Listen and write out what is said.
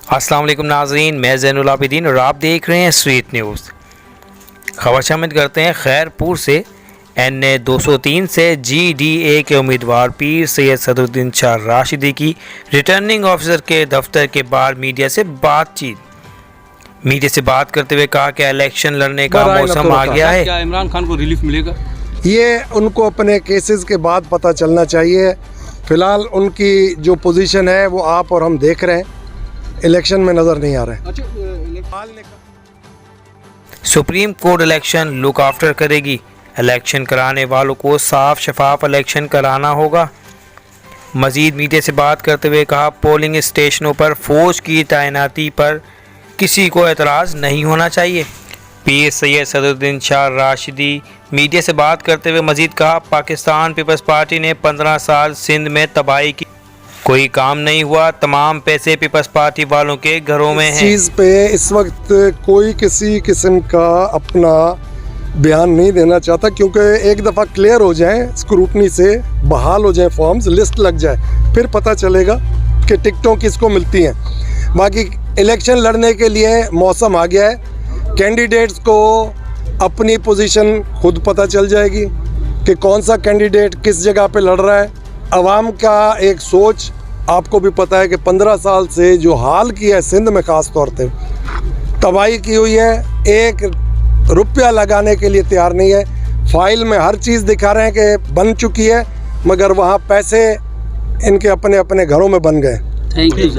अस्सलाम वालेकुम नाज़रीन, मैं ज़ैनुल आबिदीन और आप देख रहे हैं स्ट्रीट न्यूज़। खबर शामिल करते हैं खैरपुर से। NA 203 से GDA के उम्मीदवार पीर सैयद सदरुद्दीन शाह राशिदी की रिटर्निंग ऑफिसर के दफ्तर के बाहर मीडिया से बात करते हुए कहा कि इलेक्शन लड़ने का मौसम आ गया है। क्या इमरान खान को रिलीफ मिलेगा? ये उनको अपने केसेस के बाद पता चलना चाहिए। फ़िलहाल उनकी जो पोजीशन है वो आप और हम देख रहे हैं, इलेक्शन में नज़र नहीं आ रहा है। Supreme court election look after करेगी। इलेक्शन कराने वालों को साफ शफाफ इलेक्शन कराना होगा। मजीद मीडिया से बात करते हुए कहा, पोलिंग स्टेशनों पर फौज की तैनाती पर किसी को एतराज़ नहीं होना चाहिए। पीर सैयद सदरुद्दीन शाह राशिदी मीडिया से बात करते हुए मजीद कहा, पाकिस्तान पीपल्स पार्टी ने 15 साल सिंध में तबाही की, कोई काम नहीं हुआ, तमाम पैसे पीपल्स पार्टी वालों के घरों में हैं। इस चीज़ पे इस वक्त कोई किसी किस्म का अपना बयान नहीं देना चाहता, क्योंकि एक दफ़ा क्लियर हो जाए, स्क्रूटनी से बहाल हो जाए, फॉर्म्स लिस्ट लग जाए, फिर पता चलेगा कि टिकटों किसको मिलती हैं। बाकी इलेक्शन लड़ने के लिए मौसम आ गया है। कैंडिडेट्स को अपनी पोजीशन खुद पता चल जाएगी कि कौन सा कैंडिडेट किस जगह पे लड़ रहा है। अवाम का एक सोच आपको भी पता है कि 15 साल से जो हाल किया है सिंध में, ख़ास तौर पे तबाही की हुई है, एक रुपया लगाने के लिए तैयार नहीं है। फाइल में हर चीज़ दिखा रहे हैं कि बन चुकी है, मगर वहाँ पैसे इनके अपने अपने घरों में बन गए। Thank you sir.